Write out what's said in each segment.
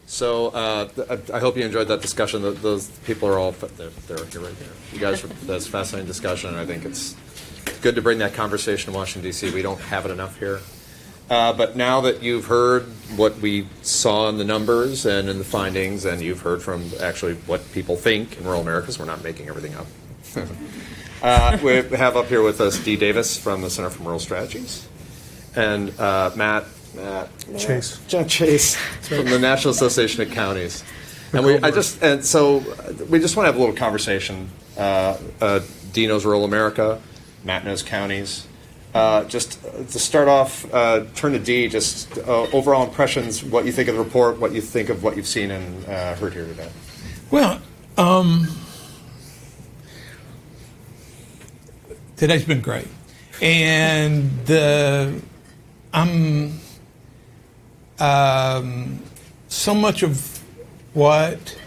So I hope you enjoyed that discussion. Those people are all they're right here. You guys, that's a fascinating discussion, and I think it's good to bring that conversation to Washington, D.C. We don't have it enough here. But now that you've heard what we saw in the numbers and in the findings, and you've heard from actually what people think in rural America, so we're not making everything up. We have up here with us Dee Davis from the Center for Rural Strategies, and Matt Chase from the National Association of Counties. And so we just want to have a little conversation. Dee knows rural America, Matt knows counties. Just to start off, turn to Dee, just overall impressions, what you think of the report, what you think of what you've seen and heard here today. Well, today's been great. And so much of what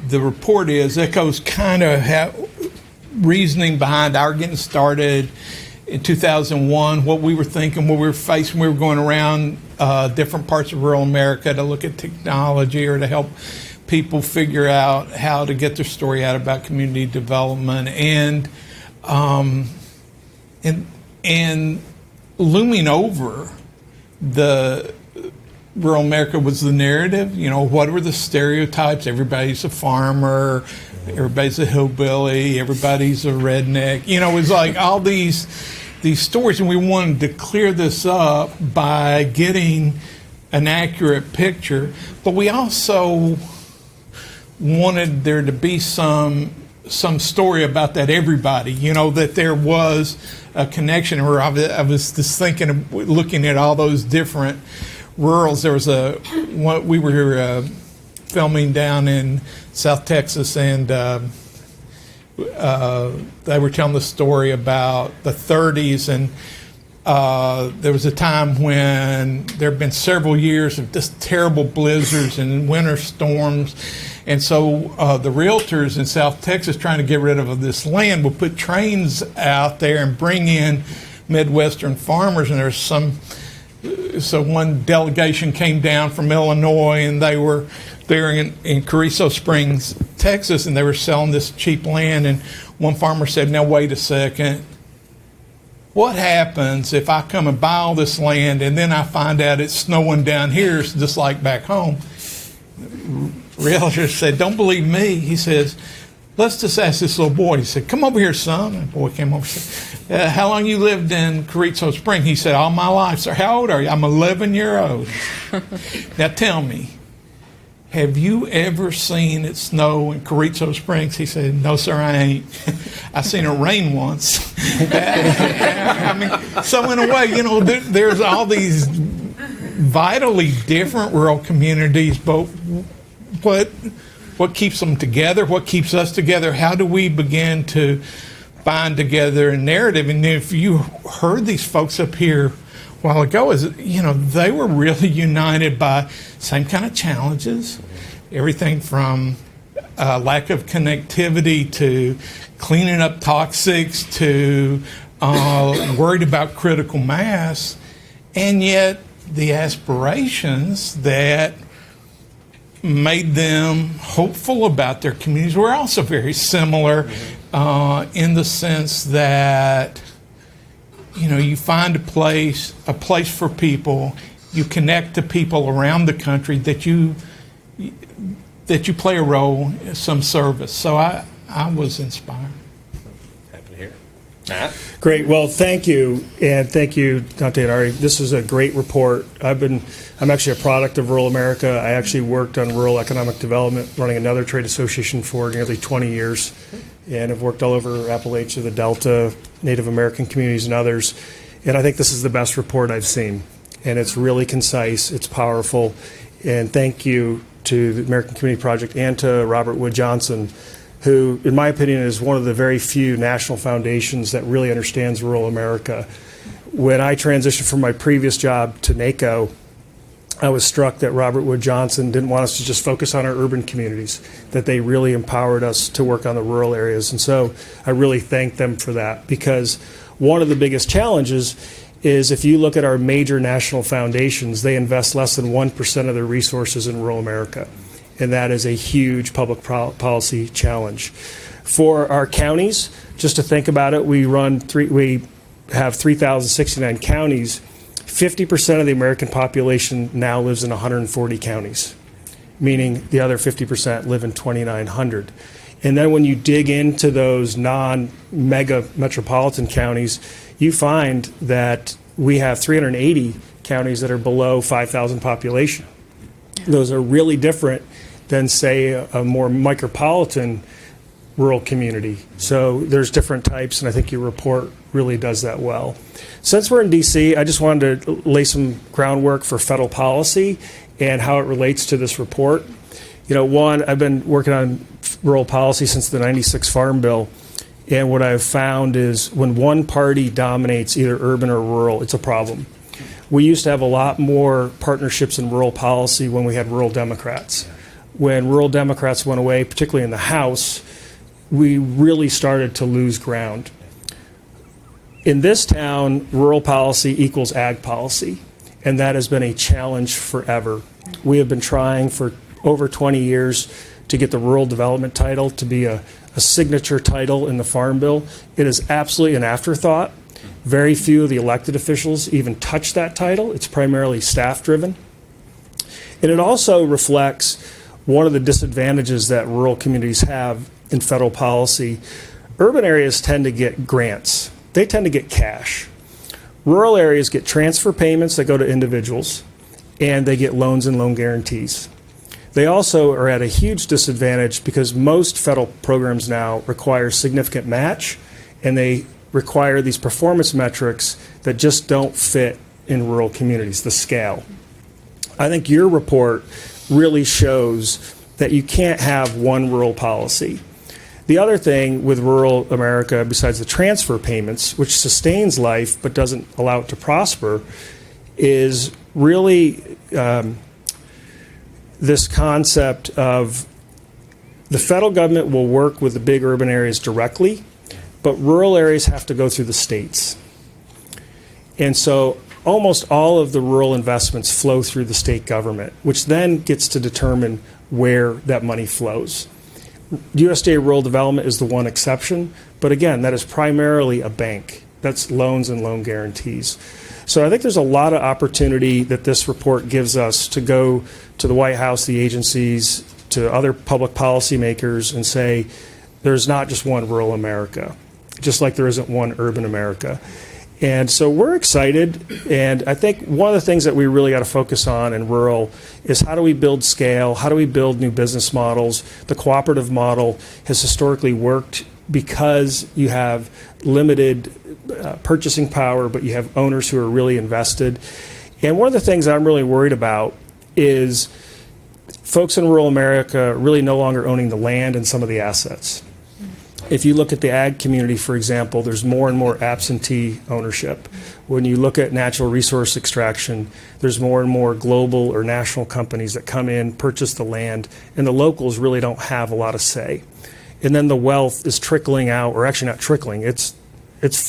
the report is echoes kind of reasoning behind our getting started in 2001, what we were thinking, what we were facing. We were going around different parts of rural America to look at technology or to help people figure out how to get their story out about community development. And looming over the rural America was the narrative. You know, what were the stereotypes? Everybody's a farmer, everybody's a hillbilly, everybody's a redneck. You know, it was like all these stories, and we wanted to clear this up by getting an accurate picture. But we also wanted there to be some story about that everybody, you know, that there was a connection. Where I was just thinking of looking at all those different rurals. There was we were filming down in South Texas, and they were telling the story about the 30s, and there was a time when there had been several years of just terrible blizzards and winter storms, and so the realtors in South Texas, trying to get rid of this land, would put trains out there and bring in Midwestern farmers, and there's so one delegation came down from Illinois, and they were there in Carrizo Springs, Texas, and they were selling this cheap land. And one farmer said, "Now wait a second. What happens if I come and buy all this land and then I find out it's snowing down here just like back home?" Realtor said, "Don't believe me." He says, "Let's just ask this little boy." He said, "Come over here, son." And the boy came over and said, "How long you lived in Carrizo Springs?" He said, "All my life, sir." "How old are you?" "I'm 11 years old." "Now tell me, have you ever seen it snow in Carrizo Springs?" He said, "No, sir, I ain't. I seen it rain once." I mean, so in a way, you know, there's all these vitally different rural communities, but what keeps them together? What keeps us together? How do we begin to bind together a narrative? And if you heard these folks up here a while ago, you know, they were really united by same kind of challenges, everything from lack of connectivity to cleaning up toxics to worried about critical mass, and yet the aspirations that made them hopeful about their communities were also very similar, in the sense that, you know, you find a place for people, you connect to people around the country that you play a role in some service. So I was inspired. Happy to hear. Matt? Great. Well, thank you, and thank you, Dante and Ari. This is a great report. I'm actually a product of rural America. I actually worked on rural economic development, running another trade association for nearly 20 years, and have worked all over Appalachia, the Delta, Native American communities, and others. And I think this is the best report I've seen. And it's really concise, it's powerful, and thank you to the American Community Project and to Robert Wood Johnson, who, in my opinion, is one of the very few national foundations that really understands rural America. When I transitioned from my previous job to NACO, I was struck that Robert Wood Johnson didn't want us to just focus on our urban communities, that they really empowered us to work on the rural areas. And so I really thank them for that, because one of the biggest challenges is if you look at our major national foundations, they invest less than 1% of their resources in rural America. And that is a huge public policy challenge. For our counties, just to think about it, we have 3,069 counties. 50% of the American population now lives in 140 counties, meaning the other 50% live in 2,900. And then when you dig into those non-mega metropolitan counties, you find that we have 380 counties that are below 5,000 population. Those are really different than, say, a more micropolitan rural community. So there's different types, and I think your report really does that well. Since we're in D.C., I just wanted to lay some groundwork for federal policy and how it relates to this report. One, I've been working on rural policy since the 96 Farm Bill, and what I've found is when one party dominates either urban or rural, it's a problem. We used to have a lot more partnerships in rural policy when we had rural Democrats. When rural Democrats went away, particularly in the House, we really started to lose ground. In this town, rural policy equals ag policy, and that has been a challenge forever. We have been trying for over 20 years to get the rural development title to be a signature title in the Farm Bill. It is absolutely an afterthought. Very few of the elected officials even touch that title. It's primarily staff-driven. And it also reflects one of the disadvantages that rural communities have in federal policy. Urban areas tend to get grants. They tend to get cash. Rural areas get transfer payments that go to individuals, and they get loans and loan guarantees. They also are at a huge disadvantage because most federal programs now require significant match, and they require these performance metrics that just don't fit in rural communities, the scale. I think your report really shows that you can't have one rural policy. The other thing with rural America, besides the transfer payments, which sustains life but doesn't allow it to prosper, is really this concept of the federal government will work with the big urban areas directly, but rural areas have to go through the states. And so almost all of the rural investments flow through the state government, which then gets to determine where that money flows. USDA Rural Development is the one exception, but again, that is primarily a bank. That's loans and loan guarantees. So I think there's a lot of opportunity that this report gives us to go to the White House, the agencies, to other public policymakers and say, there's not just one rural America, just like there isn't one urban America. And so we're excited, and I think one of the things that we really got to focus on in rural is how do we build scale, how do we build new business models. The cooperative model has historically worked because you have limited purchasing power, but you have owners who are really invested. And one of the things I'm really worried about is folks in rural America really no longer owning the land and some of the assets. If you look at the ag community, for example, there's more and more absentee ownership. When you look at natural resource extraction, there's more and more global or national companies that come in, purchase the land, and the locals really don't have a lot of say. And then the wealth is trickling out, or actually not trickling, it's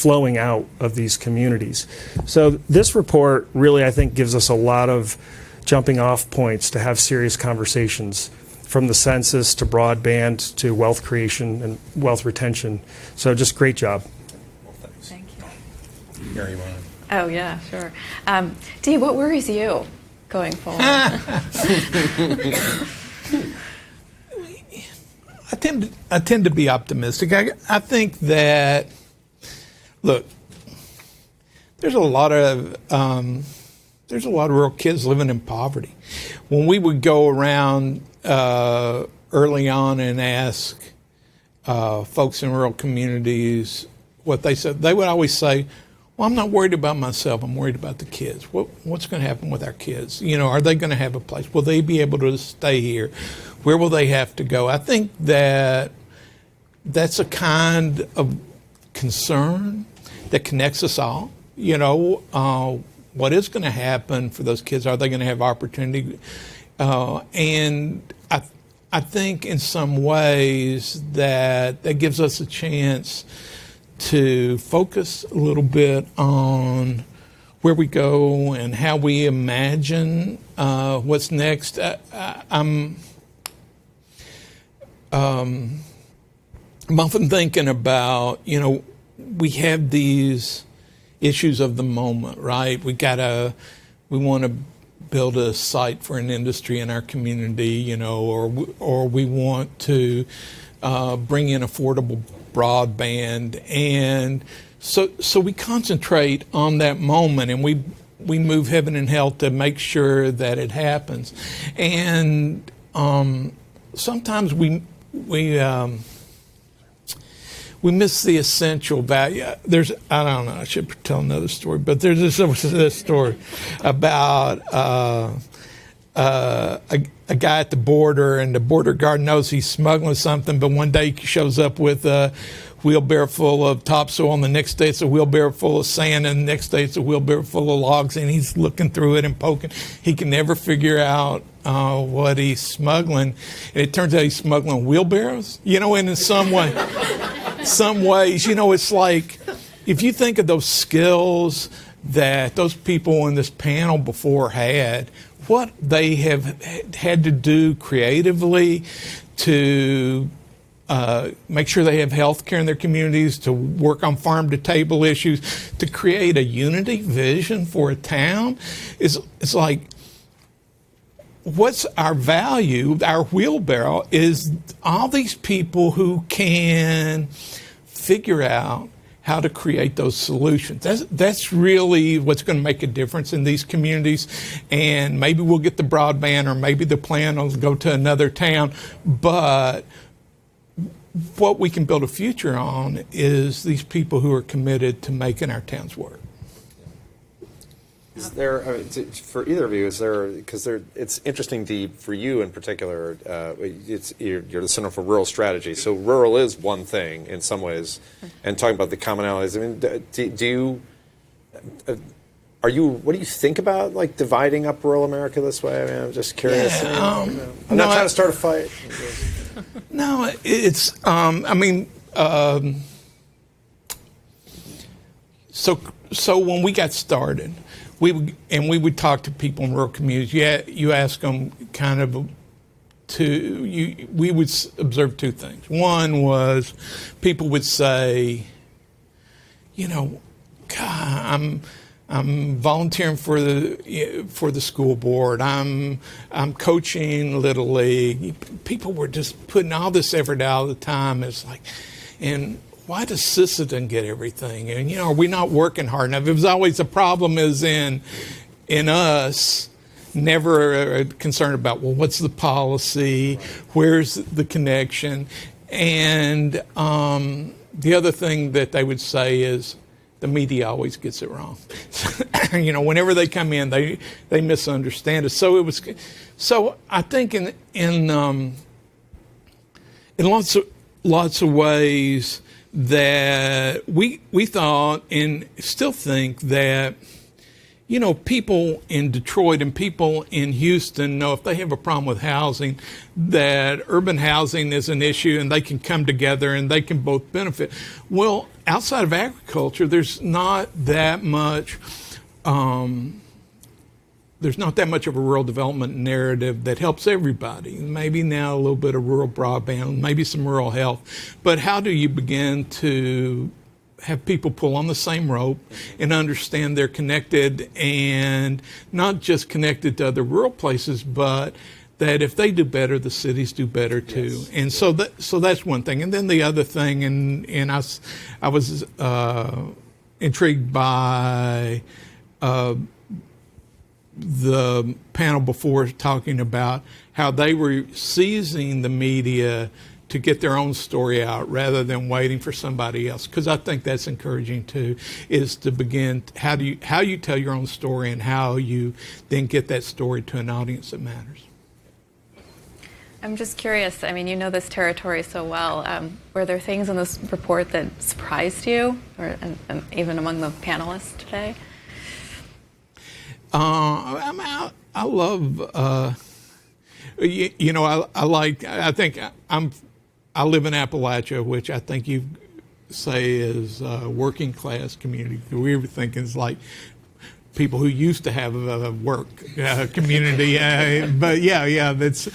flowing out of these communities. So this report really, I think, gives us a lot of jumping off points to have serious conversations, from the census to broadband to wealth creation and wealth retention. So just great job. Well, thanks. Thank you. Gary, you want to? Oh, yeah, sure. Dee, what worries you going forward? I tend to be optimistic. I think that, look, there's a lot of rural kids living in poverty. When we would go around early on and ask folks in rural communities what they said, they would always say, well, I'm not worried about myself, I'm worried about the kids. What's going to happen with our kids? You know, are they going to have a place? Will they be able to stay here? Where will they have to go? I think that that's a kind of concern that connects us all. You know, what is going to happen for those kids? Are they going to have opportunity? And I think in some ways that gives us a chance to focus a little bit on where we go and how we imagine what's next. I'm often thinking about, we have these issues of the moment, right? We want to build a site for an industry in our community, or we want to bring in affordable broadband, and so we concentrate on that moment, and we move heaven and hell to make sure that it happens, and sometimes we miss the essential value. I don't know, I should tell another story, but there's this story about a guy at the border, and the border guard knows he's smuggling something, but one day he shows up with a wheelbarrow full of topsoil, and the next day it's a wheelbarrow full of sand, and the next day it's a wheelbarrow full of logs, and he's looking through it and poking. He can never figure out what he's smuggling, and it turns out he's smuggling wheelbarrows, and in some ways, it's like, if you think of those skills that those people in this panel before had, what they have had to do creatively to make sure they have health care in their communities, to work on farm-to-table issues, to create a unity vision for a town, it's like, what's our value? Our wheelbarrow is all these people who can figure out how to create those solutions. That's really what's going to make a difference in these communities. And maybe we'll get the broadband, or maybe the plan will go to another town. But what we can build a future on is these people who are committed to making our towns work. Is there, for either of you, it's interesting, for you in particular, you're the Center for Rural Strategy, so rural is one thing in some ways, and talking about the commonalities, what do you think about, like, dividing up rural America this way? I mean, I'm just curious. I'm not trying to start a fight. No, it's, so when we got started, we would talk to people in rural communities. You ask them kind of we would observe two things. One was people would say, God, I'm volunteering for the school board. I'm coaching Little League. People were just putting all this effort out all the time. It's like, and why does Sisseton get everything? And, are we not working hard enough? It was always the problem is in us, never concerned about, well, what's the policy? Where's the connection? And the other thing that they would say is the media always gets it wrong. Whenever they come in, they misunderstand it. So I think in lots of ways, that we thought and still think that, people in Detroit and people in Houston know if they have a problem with housing, that urban housing is an issue and they can come together and they can both benefit. Well, outside of agriculture, there's not that much of a rural development narrative that helps everybody. Maybe now a little bit of rural broadband, maybe some rural health. But how do you begin to have people pull on the same rope and understand they're connected, and not just connected to other rural places, but that if they do better, the cities do better too. Yes. And so that's one thing. And then the other thing, and I was intrigued by the panel before talking about how they were seizing the media to get their own story out rather than waiting for somebody else. Because I think that's encouraging too, is to begin how you tell your own story and how you then get that story to an audience that matters. I'm just curious, you know this territory so well. Were there things in this report that surprised you, or and even among the panelists today? I love, I live in Appalachia, which I think you say is a working class community. We were thinking it's like people who used to have a work community. But yeah, that's.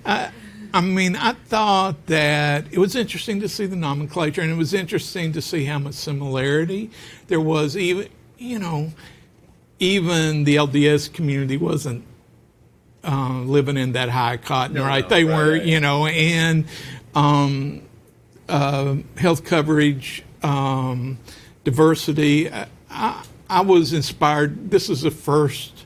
I mean, I thought that it was interesting to see the nomenclature, and it was interesting to see how much similarity there was. Even the LDS community wasn't living in that high cotton, right? They were, and health coverage, diversity. I was inspired. This is the first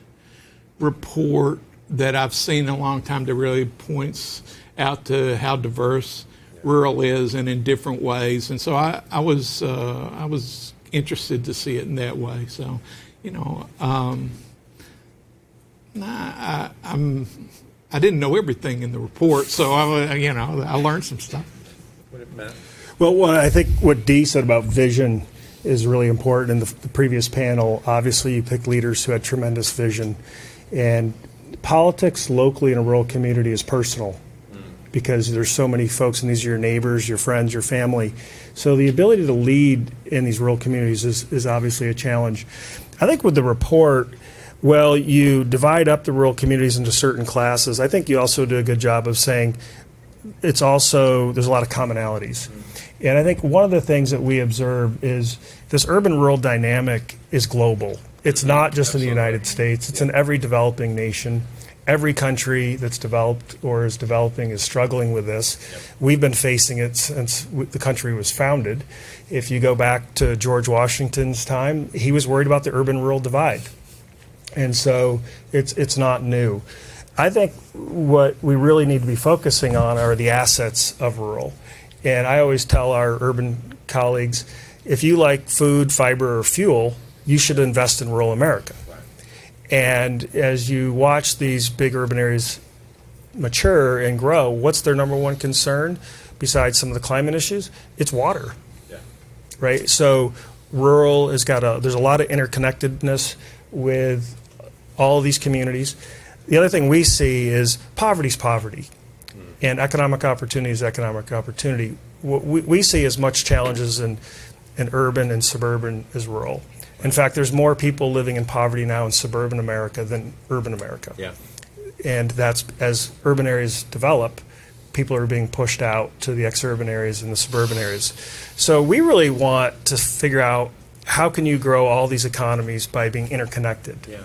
report that I've seen in a long time that really points out to how diverse rural is and in different ways. And so I was interested to see it in that way. So, I didn't know everything in the report, so I learned some stuff. Well, I think what Dee said about vision is really important. In the previous panel, obviously you picked leaders who had tremendous vision. And politics locally in a rural community is personal because there's so many folks, and these are your neighbors, your friends, your family. So the ability to lead in these rural communities is obviously a challenge. I think with the report, well, you divide up the rural communities into certain classes. I think you also do a good job of saying there's a lot of commonalities. And I think one of the things that we observe is this urban-rural dynamic is global. It's not just in the United States. It's in every developing nation. Every country that's developed or is developing is struggling with this. We've been facing it since the country was founded. If you go back to George Washington's time, he was worried about the urban-rural divide. And so it's not new. I think what we really need to be focusing on are the assets of rural. And I always tell our urban colleagues, if you like food, fiber, or fuel, you should invest in rural America. And as you watch these big urban areas mature and grow, what's their number one concern besides some of the climate issues? It's water. Yeah. Right? So rural there's a lot of interconnectedness with all of these communities. The other thing we see is poverty's poverty. And economic opportunity is economic opportunity. What we see as much challenges in urban and suburban as rural. In fact, there's more people living in poverty now in suburban America than urban America. Yeah. And that's as urban areas develop, people are being pushed out to the exurban areas and the suburban areas. So we really want to figure out how can you grow all these economies by being interconnected. Yeah.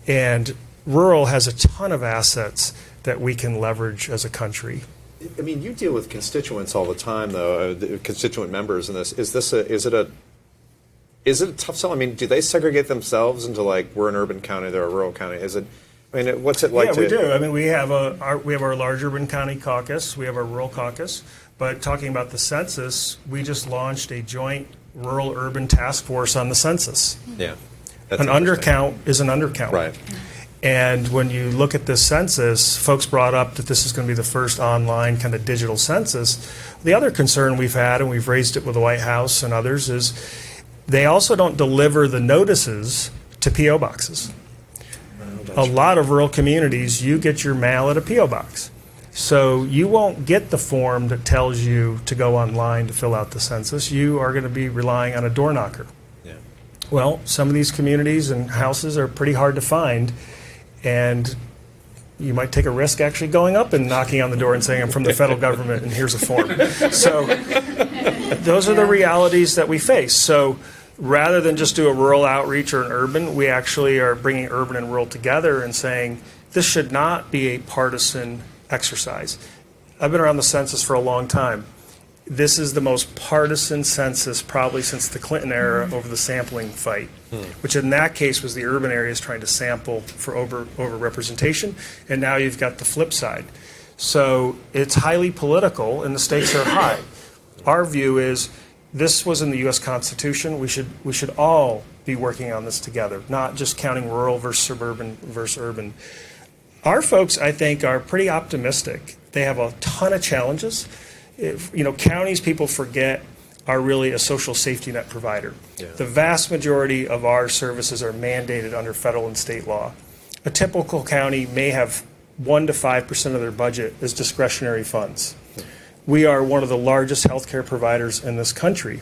And rural has a ton of assets that we can leverage as a country. I mean, you deal with constituents all the time, though, constituent members in this. Is it a tough sell? I mean, do they segregate themselves into like we're an urban county, they're a rural county? What's it like? Yeah, we do. I mean, we have our large urban county caucus, we have our rural caucus. But talking about the census, we just launched a joint rural urban task force on the census. Yeah, an undercount is an undercount. Right. And when you look at this census, folks brought up that this is going to be the first online kind of digital census. The other concern we've had, and we've raised it with the White House and others, is they also don't deliver the notices to P.O. boxes. A lot of rural communities, you get your mail at a P.O. box. So you won't get the form that tells you to go online to fill out the census. You are going to be relying on a door knocker. Yeah. Well, some of these communities and houses are pretty hard to find. And you might take a risk actually going up and knocking on the door and saying, I'm from the federal government and here's a form. So those are the realities that we face. So rather than just do a rural outreach or an urban, we actually are bringing urban and rural together and saying this should not be a partisan exercise. I've been around the census for a long time. This is the most partisan census probably since the Clinton era over the sampling fight, which in that case was the urban areas trying to sample for over-representation, and now you've got the flip side. So it's highly political, and the stakes are high. Our view is this was in the U.S. Constitution. We should all be working on this together, not just counting rural versus suburban versus urban. Our folks, I think, are pretty optimistic. They have a ton of challenges. Counties, people forget, are really a social safety net provider. Yeah. The vast majority of our services are mandated under federal and state law. A typical county may have 1 to 5% of their budget as discretionary funds. We are one of the largest healthcare providers in this country.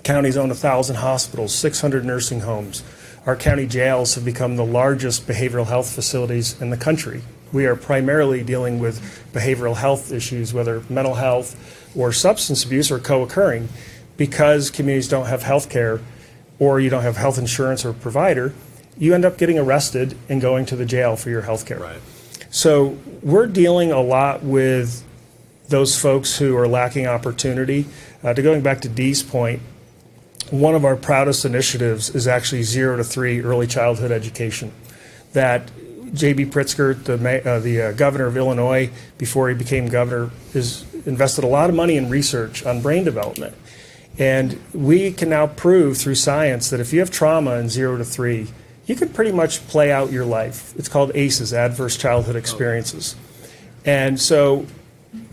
Counties own 1,000 hospitals, 600 nursing homes. our county jails have become the largest behavioral health facilities in the country. We are primarily dealing with behavioral health issues, whether mental health or substance abuse, are co-occurring because communities don't have health care or you don't have health insurance or provider. You end up getting arrested and going to the jail for your health care. Right. So we're dealing a lot with those folks who are lacking opportunity. To going back to Dee's point, one of our proudest initiatives is actually 0 to 3 early childhood education. That J.B. Pritzker, the governor of Illinois, before he became governor, has invested a lot of money in research on brain development. And we can now prove through science that if you have trauma in 0 to 3, you can pretty much play out your life. It's called ACEs, Adverse Childhood Experiences. And so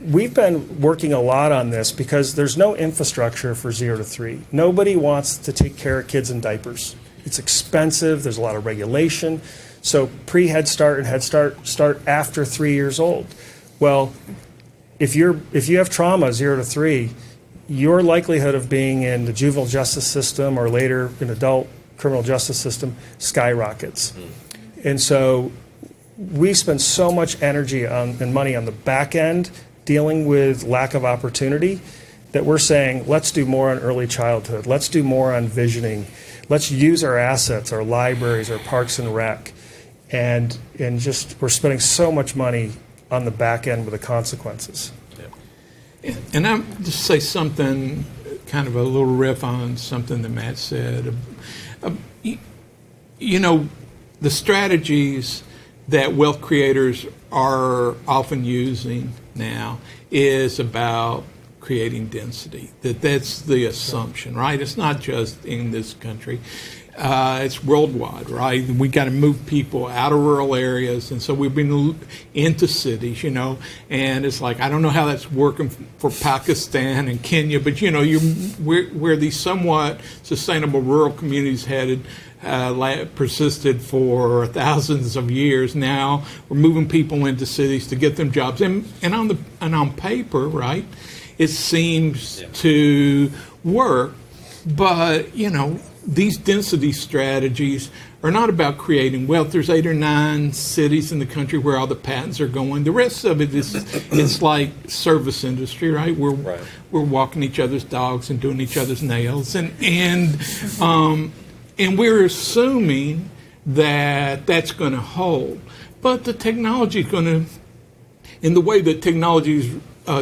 we've been working a lot on this because there's no infrastructure for 0 to 3. Nobody wants to take care of kids in diapers. It's expensive. There's a lot of regulation. So pre-Head Start and Head Start start after 3 years old. Well, if you have trauma 0 to 3, your likelihood of being in the juvenile justice system or later in adult criminal justice system skyrockets. And so we spend so much energy and money on the back end dealing with lack of opportunity that we're saying, let's do more on early childhood. Let's do more on visioning. Let's use our assets, our libraries, our parks and rec. And just we're spending so much money on the back end with the consequences. Yeah. And I'll just say something, kind of a little riff on something that Matt said. You know, the strategies that wealth creators are often using now is about creating density. That's the assumption, right? It's not just in this country. It's worldwide, right? We got to move people out of rural areas, and so we've been into cities, you know. And it's like, I don't know how that's working for Pakistan and Kenya, but you know, where these somewhat sustainable rural communities persisted for thousands of years. Now we're moving people into cities to get them jobs, and on paper, right, it seems to work, but you know. These density strategies are not about creating wealth. There's 8 or 9 cities in the country where all the patents are going. The rest of it is it's like service industry, right? We're walking each other's dogs and doing each other's nails, and we're assuming that that's going to hold. But the technology is going to, in the way that technology's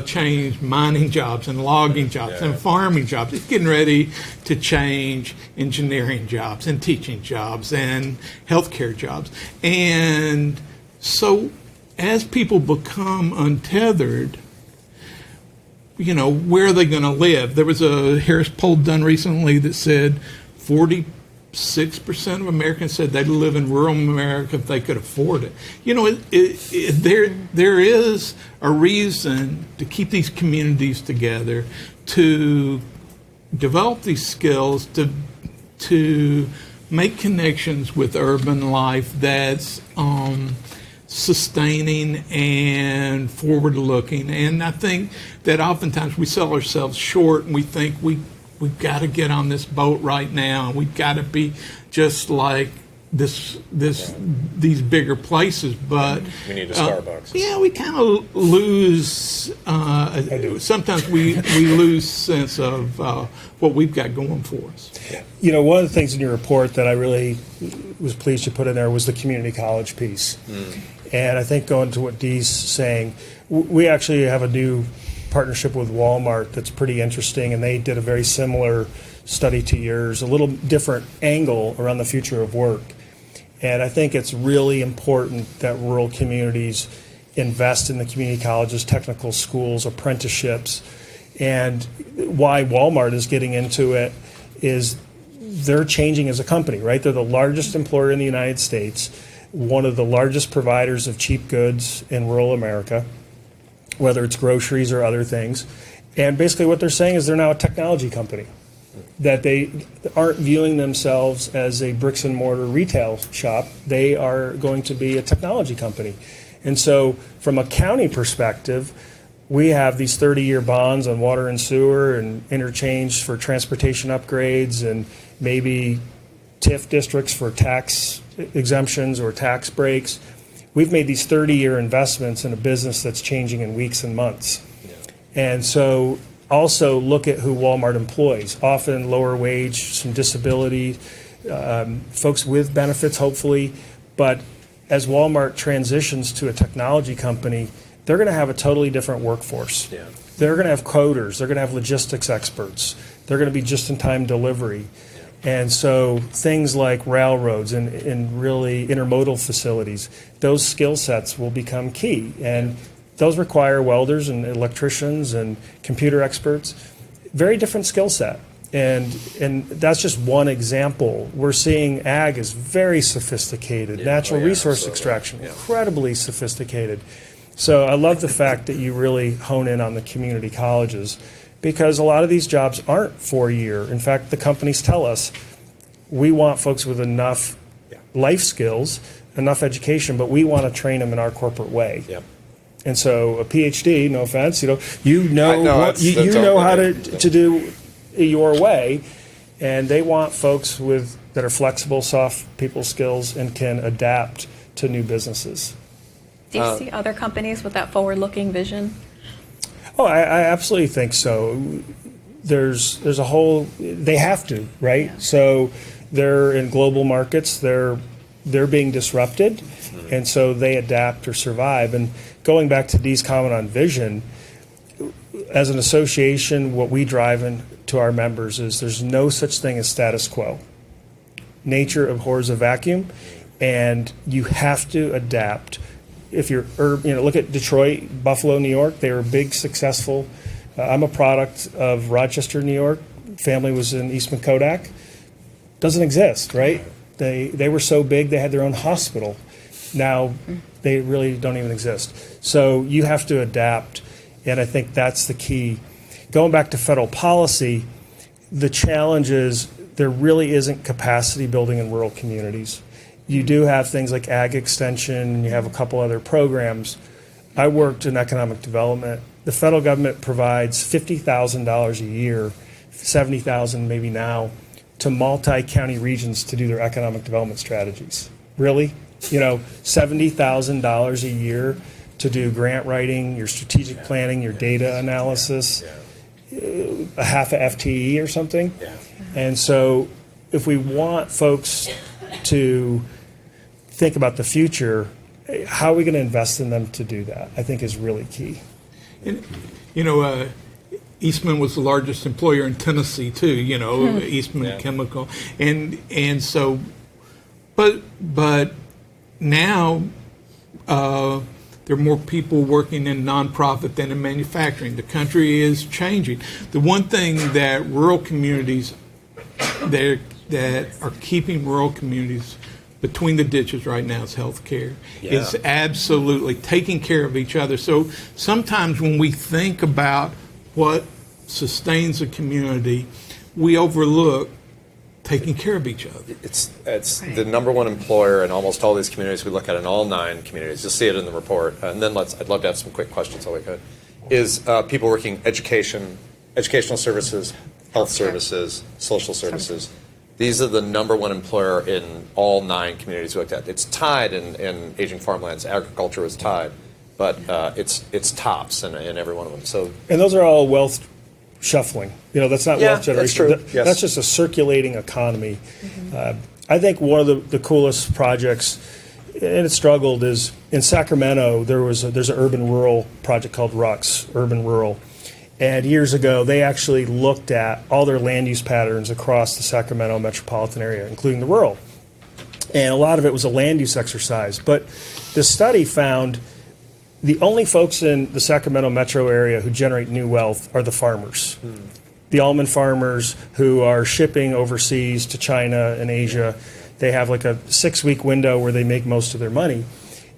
change mining jobs and logging jobs and farming jobs. It's getting ready to change engineering jobs and teaching jobs and healthcare jobs. And so as people become untethered, you know, where are they going to live? There was a Harris poll done recently that said 46% of Americans said they'd live in rural America if they could afford it. You know, there is a reason to keep these communities together, to develop these skills, to make connections with urban life that's sustaining and forward-looking. And I think that oftentimes we sell ourselves short and we think we've got to get on this boat right now, and we've got to be just like these bigger places. But we need a Starbucks. Yeah, we kind of lose. Sometimes we lose sense of what we've got going for us. You know, one of the things in your report that I really was pleased you put in there was the community college piece. And I think going to what Dee's saying, we actually have a new partnership with Walmart that's pretty interesting, and they did a very similar study to yours, a little different angle around the future of work. And I think it's really important that rural communities invest in the community colleges, technical schools, apprenticeships. And why Walmart is getting into it is they're changing as a company, right? They're the largest employer in the United States, one of the largest providers of cheap goods in rural America, whether it's groceries or other things. And basically what they're saying is they're now a technology company, that they aren't viewing themselves as a bricks and mortar retail shop. They are going to be a technology company. And so from a county perspective, we have these 30-year bonds on water and sewer and interchange for transportation upgrades and maybe TIF districts for tax exemptions or tax breaks. We've made these 30-year investments in a business that's changing in weeks and months. And so also look at who Walmart employs, often lower wage, some disability, folks with benefits, hopefully. But as Walmart transitions to a technology company, they're going to have a totally different workforce. Yeah. They're going to have coders. They're going to have logistics experts. They're going to be just-in-time delivery. And so things like railroads and really intermodal facilities, those skill sets will become key. And those require welders and electricians and computer experts. Very different skill set. And that's just one example. We're seeing ag is very sophisticated. Natural resource extraction, incredibly sophisticated. So I love the fact that you really hone in on the community colleges, because a lot of these jobs aren't 4-year. In fact, the companies tell us we want folks with enough life skills, enough education, but we want to train them in our corporate way. Yep. And so a PhD, no offense, you know how to do your way, and they want folks that are flexible, soft people skills, and can adapt to new businesses. Do you see other companies with that forward-looking vision? Oh, I absolutely think so. There's a whole, they have to, right? Yeah. So they're in global markets, they're being disrupted, and so they adapt or survive. And going back to Dee's comment on vision, as an association, what we drive into our members is there's no such thing as status quo. Nature abhors a vacuum, and you have to adapt. If you're, look at Detroit, Buffalo, New York. They were big, successful. I'm a product of Rochester, New York. Family was in Eastman Kodak. Doesn't exist, right? They were so big they had their own hospital. Now they really don't even exist. So you have to adapt, and I think that's the key. Going back to federal policy, the challenge is there really isn't capacity building in rural communities. You do have things like ag extension, and you have a couple other programs. I worked in economic development. The federal government provides $50,000 a year, $70,000 maybe now, to multi-county regions to do their economic development strategies. Really? $70,000 a year to do grant writing, your strategic planning, your data analysis, a half a FTE or something. And so if we want folks to think about the future, how are we going to invest in them to do that? I think is really key. And, Eastman was the largest employer in Tennessee too. Eastman Chemical, and so, but now there are more people working in nonprofit than in manufacturing. The country is changing. The one thing that rural communities that are keeping rural communities between the ditches right now is health care. Is absolutely taking care of each other. So sometimes when we think about what sustains a community, we overlook taking care of each other. It's the number one employer in almost all these communities we look at, in all 9 communities. You'll see it in the report. And then I'd love to have some quick questions all we could. Is people working educational services, health services, social services. These are the number one employer in all 9 communities we looked at. It's tied in aging farmlands. Agriculture is tied, but it's tops in every one of them. So, and those are all wealth shuffling. That's not wealth generation. That's true. That's just a circulating economy. I think one of the coolest projects, and it struggled, is in Sacramento. There's an urban-rural project called RUX, urban-rural. And years ago, they actually looked at all their land use patterns across the Sacramento metropolitan area, including the rural. And a lot of it was a land use exercise. But the study found the only folks in the Sacramento metro area who generate new wealth are the farmers. The almond farmers who are shipping overseas to China and Asia. They have like a 6-week window where they make most of their money.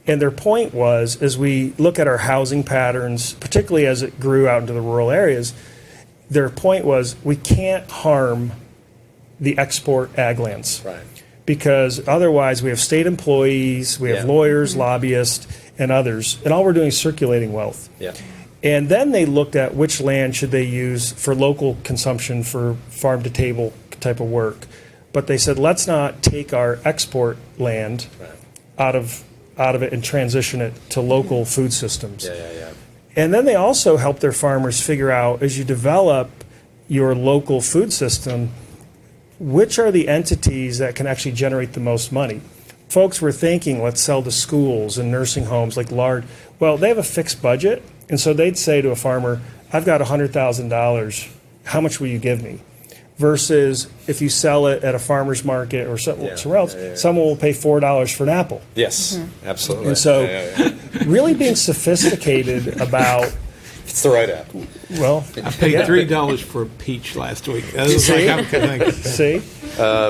And their point was, as we look at our housing patterns, particularly as it grew out into the rural areas, their point was we can't harm the export ag lands. right. Because otherwise we have state employees, we have lawyers, lobbyists, and others, and all we're doing is circulating wealth. Yeah. And then they looked at which land should they use for local consumption, for farm-to-table type of work, But they said, let's not take our export land out of it and transition it to local food systems. Yeah. And then they also help their farmers figure out, as you develop your local food system, which are the entities that can actually generate the most money. Folks were thinking, let's sell to schools and nursing homes, like large. Well, they have a fixed budget, and so they'd say to a farmer, I've got $100,000. How much will you give me? Versus if you sell it at a farmer's market or somewhere else, someone will pay $4 for an apple. Yes, absolutely. And so really being sophisticated about, it's the right app. well, I paid $3 for a peach last week. That was See? like, okay, see?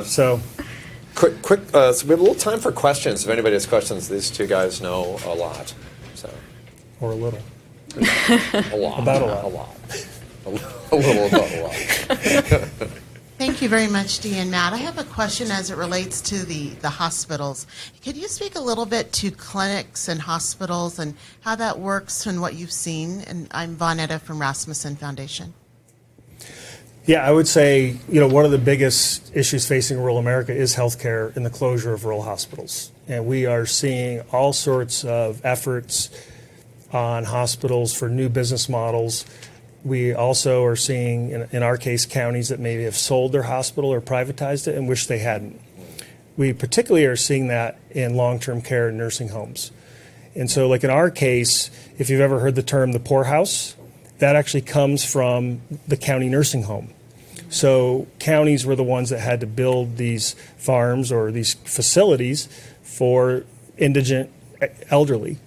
So Quick. So we have a little time for questions. If anybody has questions, these two guys know a lot. So or a little. a lot About a lot. A lot. A little about a lot. Thank you very much, Dee and Matt. I have a question as it relates to the hospitals. Could you speak a little bit to clinics and hospitals and how that works and what you've seen? And I'm Vonetta from Rasmussen Foundation. Yeah, I would say, one of the biggest issues facing rural America is healthcare and the closure of rural hospitals. And we are seeing all sorts of efforts on hospitals for new business models. We also are seeing, in our case, counties that maybe have sold their hospital or privatized it and wish they hadn't. We particularly are seeing that in long-term care and nursing homes. And so, like in our case, if you've ever heard the term the poorhouse, that actually comes from the county nursing home. So counties were the ones that had to build these farms or these facilities for indigent elderly.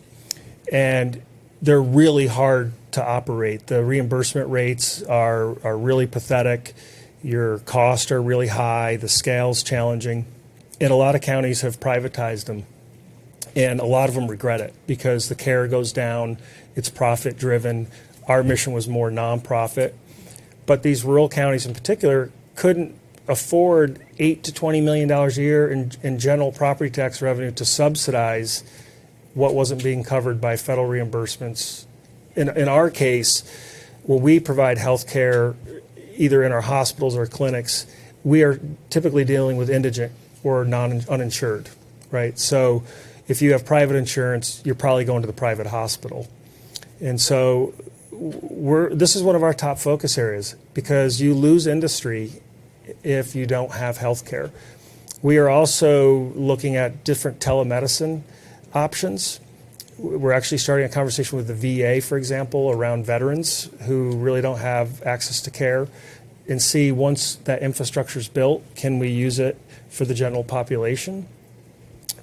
And they're really hard to operate. The reimbursement rates are really pathetic. Your costs are really high. The scale's challenging. And a lot of counties have privatized them. And a lot of them regret it because the care goes down. It's profit driven. Our mission was more nonprofit. But these rural counties in particular couldn't afford $8 to $20 million a year in general property tax revenue to subsidize what wasn't being covered by federal reimbursements. In our case, when we provide health care, either in our hospitals or clinics, we are typically dealing with indigent or uninsured, right? So if you have private insurance, you're probably going to the private hospital. And so this is one of our top focus areas because you lose industry if you don't have health care. We are also looking at different telemedicine options. We're actually starting a conversation with the VA, for example, around veterans who really don't have access to care and see once that infrastructure is built, can we use it for the general population?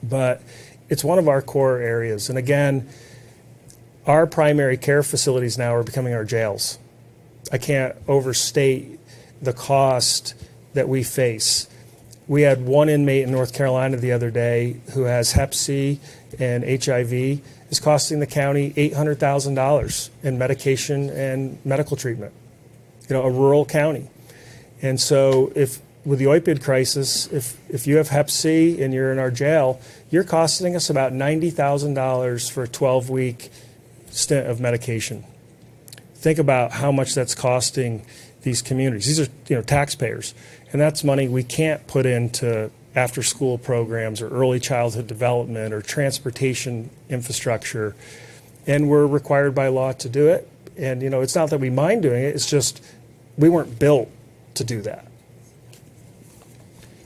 But it's one of our core areas. And again, our primary care facilities now are becoming our jails. I can't overstate the cost that we face. We had one inmate in North Carolina the other day who has Hep C and HIV. Is costing the county $800,000 in medication and medical treatment. A rural county. And so if with the opioid crisis, if you have Hep C and you're in our jail, you're costing us about $90,000 for a 12-week stint of medication. Think about how much that's costing these communities. These are taxpayers, and that's money we can't put into after-school programs or early childhood development or transportation infrastructure, and we're required by law to do it. And it's not that we mind doing it; it's just we weren't built to do that.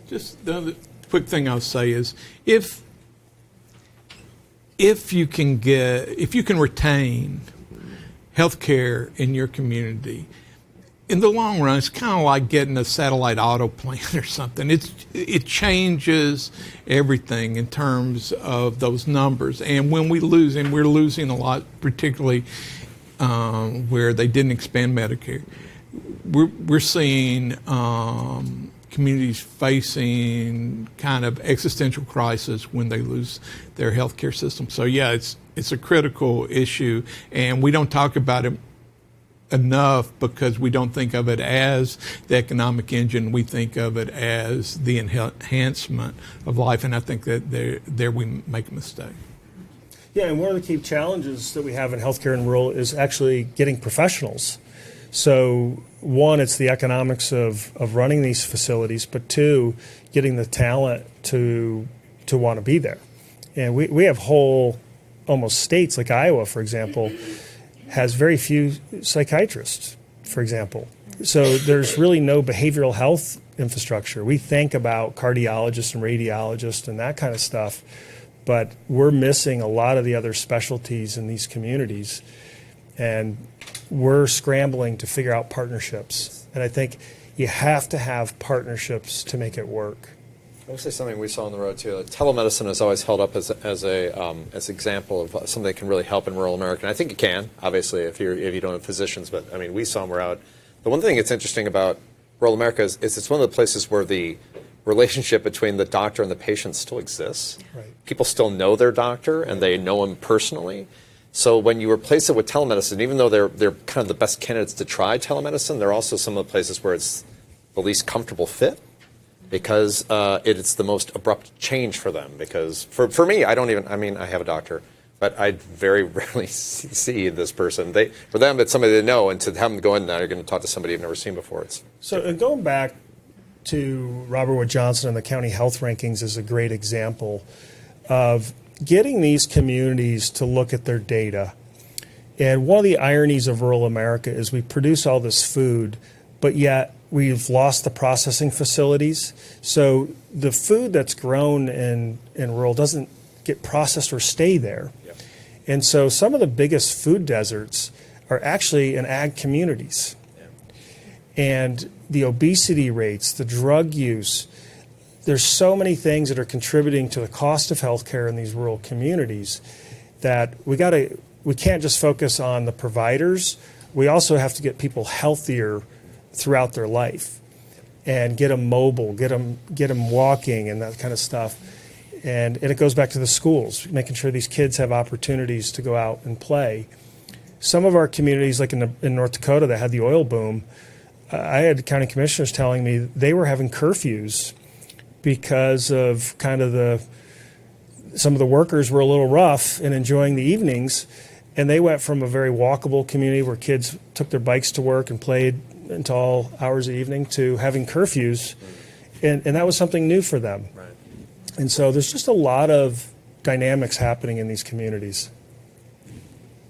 Just the other quick thing I'll say is if you can retain health care in your community, in the long run, it's kind of like getting a satellite auto plant or something. It changes everything in terms of those numbers. And when we lose, and we're losing a lot, particularly where they didn't expand Medicare, we're seeing communities facing kind of existential crisis when they lose their healthcare system. So yeah, it's a critical issue, and we don't talk about it enough because we don't think of it as the economic engine. We think of it as the enhancement of life, and I think that there we make a mistake. Yeah, and one of the key challenges that we have in healthcare and rural is actually getting professionals. So one, it's the economics of running these facilities, but two, getting the talent to want to be there. And we have whole almost states like Iowa, for example, has very few psychiatrists, for example. So there's really no behavioral health infrastructure. We think about cardiologists and radiologists and that kind of stuff, but we're missing a lot of the other specialties in these communities. And we're scrambling to figure out partnerships. And I think you have to have partnerships to make it work. I would say something we saw on the road too. Telemedicine is always held up as an example of something that can really help in rural America. And I think it can, obviously, if you don't have physicians. But I mean, we saw them, we're out. The one thing that's interesting about rural America is it's one of the places where the relationship between the doctor and the patient still exists. Right. People still know their doctor and they know him personally. So when you replace it with telemedicine, even though they're kind of the best candidates to try telemedicine, they're also some of the places where it's the least comfortable fit. Because it's the most abrupt change for them. Because for me, I have a doctor, but I very rarely see this person. For them, it's somebody they know, and to have them go in there, you're going to talk to somebody you've never seen before. And going back to Robert Wood Johnson and the county health rankings is a great example of getting these communities to look at their data. And one of the ironies of rural America is we produce all this food, but yet we've lost the processing facilities. So the food that's grown in rural doesn't get processed or stay there. Yep. And so some of the biggest food deserts are actually in ag communities. Yep. And the obesity rates, the drug use, there's so many things that are contributing to the cost of healthcare in these rural communities that we can't just focus on the providers. We also have to get people healthier throughout their life and get them mobile, get them walking and that kind of stuff. And it goes back to the schools, making sure these kids have opportunities to go out and play. Some of our communities, like in North Dakota that had the oil boom, I had county commissioners telling me they were having curfews because of kind of some of the workers were a little rough and enjoying the evenings. And they went from a very walkable community where kids took their bikes to work and played until all hours of the evening to having curfews, and that was something new for them. Right. And so there's just a lot of dynamics happening in these communities.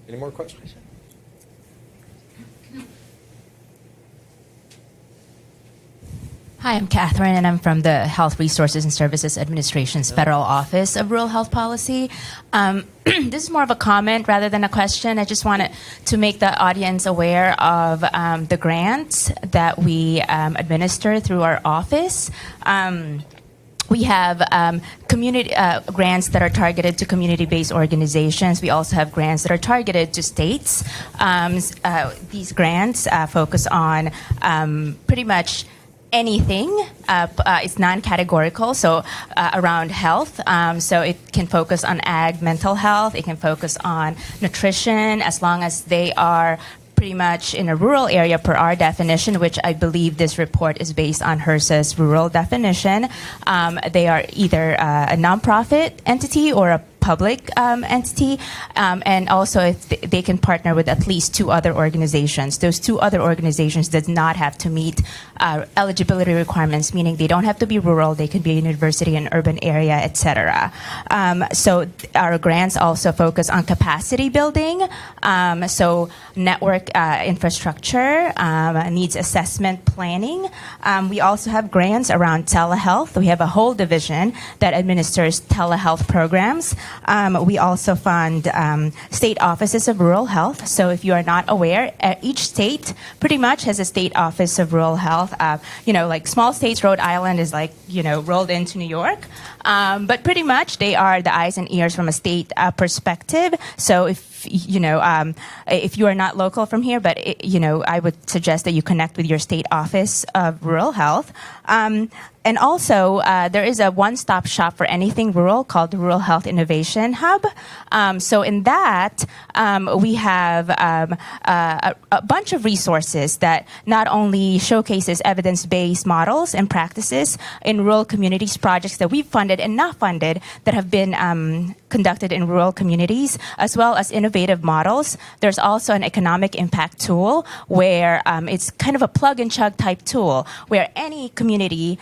Any more questions? Hi, I'm Catherine, and I'm from the Health Resources and Services Administration's Federal Office of Rural Health Policy. This is more of a comment rather than a question. I just wanted to make the audience aware of the grants that we administer through our office. We have community grants that are targeted to community-based organizations. We also have grants that are targeted to states. These grants focus on pretty much anything. It's non-categorical, so around health. So it can focus on ag, mental health. It can focus on nutrition, as long as they are pretty much in a rural area per our definition, which I believe this report is based on HRSA's rural definition. They are either a nonprofit entity or a public entity, and also if they can partner with at least two other organizations. Those two other organizations does not have to meet eligibility requirements, meaning they don't have to be rural, they can be a university, an urban area, etc. So our grants also focus on capacity building, so network infrastructure, needs assessment planning. We also have grants around telehealth. We have a whole division that administers telehealth programs. We also fund state offices of rural health. So if you are not aware, each state pretty much has a state office of rural health. Like small states, Rhode Island is rolled into New York. But pretty much they are the eyes and ears from a state perspective. So if you are not local from here, but I would suggest that you connect with your state office of rural health. And also, there is a one-stop shop for anything rural called the Rural Health Innovation Hub. So in that, we have a bunch of resources that not only showcases evidence-based models and practices in rural communities, projects that we've funded and not funded that have been conducted in rural communities, as well as innovative models. There's also an economic impact tool where it's kind of a plug and chug type tool where any community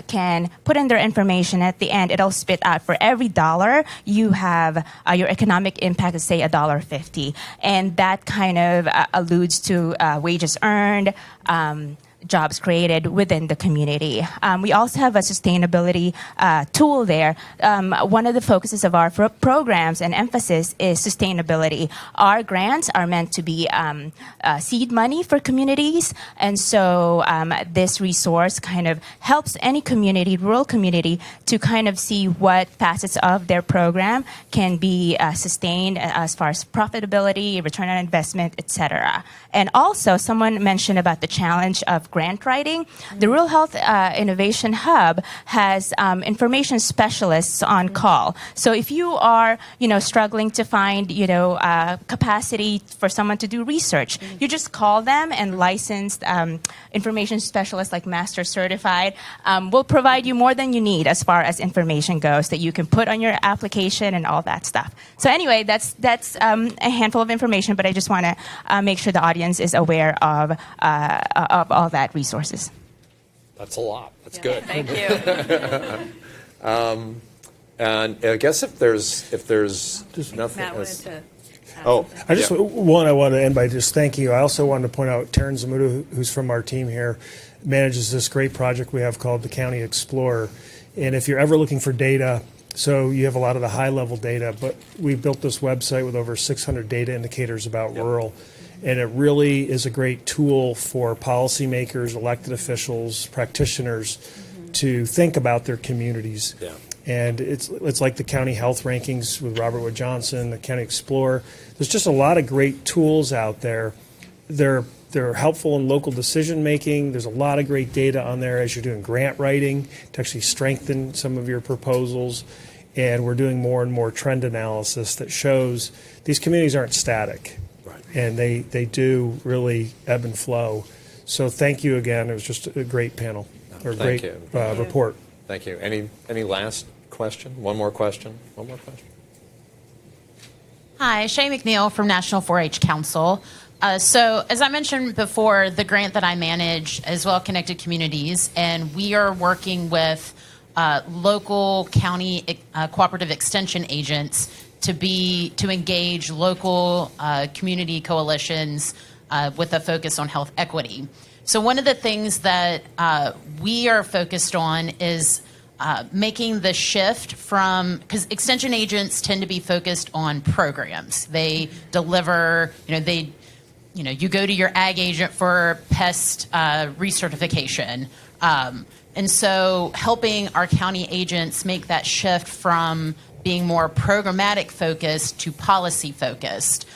can put in their information. At the end, it'll spit out for every dollar you have your economic impact is, say, $1.50. And that kind of alludes to wages earned, jobs created within the community. We also have a sustainability tool there. One of the focuses of our programs and emphasis is sustainability. Our grants are meant to be seed money for communities, and so this resource kind of helps any community, rural community, to kind of see what facets of their program can be sustained as far as profitability, return on investment, etc. And also, someone mentioned about the challenge of grant writing. The Rural Health Innovation Hub has information specialists on call. So if you are, struggling to find, capacity for someone to do research, you just call them, and licensed information specialists, like Master Certified, will provide you more than you need as far as information goes that you can put on your application and all that stuff. So anyway, that's a handful of information, but I just want to make sure the audience is aware of all that resources. That's a lot. That's good. Thank you. And I guess if there's nothing Matt wanted else. to. I want to end by just thanking you. I also wanted to point out Taryn Zamuda, who's from our team here, manages this great project we have called the County Explorer. And if you're ever looking for data, so you have a lot of the high-level data, but we've built this website with over 600 data indicators about rural. And it really is a great tool for policymakers, elected officials, practitioners to think about their communities. Yeah. And it's like the county health rankings with Robert Wood Johnson, the County Explorer. There's just a lot of great tools out there. They're helpful in local decision making. There's a lot of great data on there as you're doing grant writing to actually strengthen some of your proposals. And we're doing more and more trend analysis that shows these communities aren't static. And they do really ebb and flow. So thank you again. It was just a great panel, or great report. Thank you. Any last question? One more question? Hi, Shay McNeil from National 4-H Council. So as I mentioned before, the grant that I manage is Well Connected Communities, and we are working with local county cooperative extension agents to engage local community coalitions with a focus on health equity. So one of the things that we are focused on is making the shift from, because extension agents tend to be focused on programs. They deliver, you go to your ag agent for pest recertification. And so helping our county agents make that shift from being more programmatic focused to policy focused.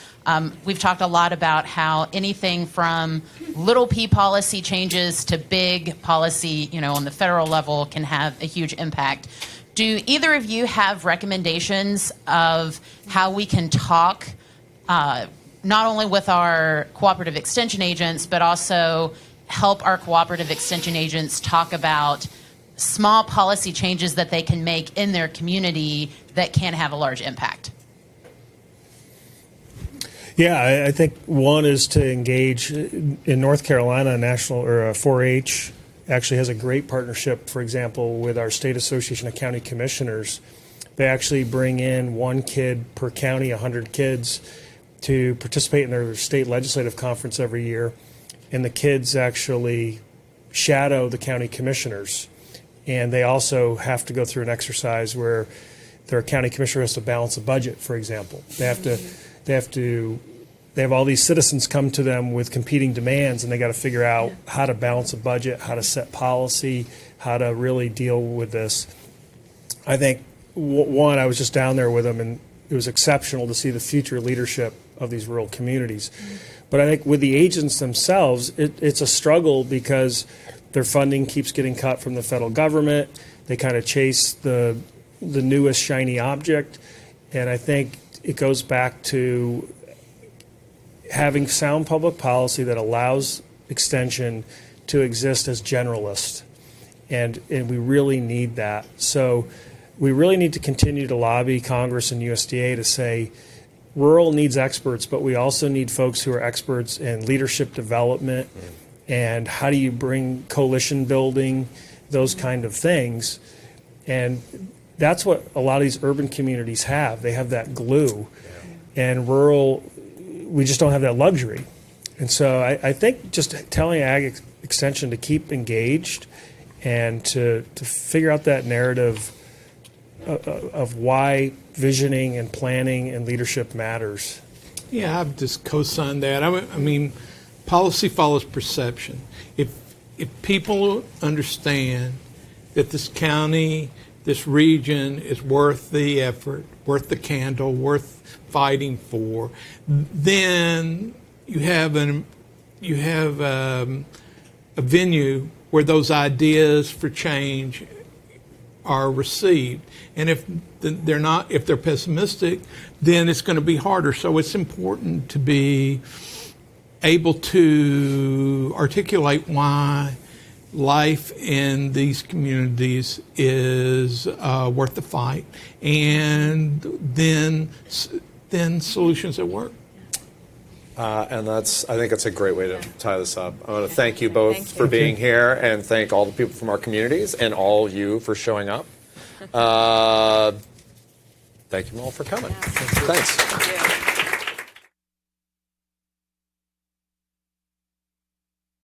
We've talked a lot about how anything from little p policy changes to big policy, on the federal level can have a huge impact. Do either of you have recommendations of how we can talk not only with our cooperative extension agents, but also help our cooperative extension agents talk about small policy changes that they can make in their community that can have a large impact? Yeah, I think one is to engage in North Carolina. National or 4-H actually has a great partnership, for example, with our State Association of County Commissioners. They actually bring in one kid per county, 100 kids, to participate in their state legislative conference every year. And the kids actually shadow the county commissioners. And they also have to go through an exercise where their county commissioner has to balance a budget, for example. They have all these citizens come to them with competing demands, and they got to figure out how to balance a budget, how to set policy, how to really deal with this. I think, one, I was just down there with them, and it was exceptional to see the future leadership of these rural communities. But I think with the agents themselves, it's a struggle because their funding keeps getting cut from the federal government. They kind of chase the newest shiny object. And I think it goes back to having sound public policy that allows extension to exist as generalist. And we really need that. So we really need to continue to lobby Congress and USDA to say rural needs experts, but we also need folks who are experts in leadership development and how do you bring coalition building, those kind of things. And that's what a lot of these urban communities have. They have that glue. And rural, we just don't have that luxury. And so I think just telling Ag Extension to keep engaged and to figure out that narrative of why visioning and planning and leadership matters. Yeah, I've just co-signed that. I mean, policy follows perception. If people understand that this county, this region is worth the effort, worth the candle, worth fighting for, then you have a venue where those ideas for change are received. And if they're pessimistic, then it's going to be harder. So it's important to be able to articulate why life in these communities is worth the fight, and then solutions that work. And I think it's a great way to tie this up. I want to thank you both Thank you. for being here, and thank all the people from our communities and all you for showing up. Thank you all for coming. Thanks. Thank you.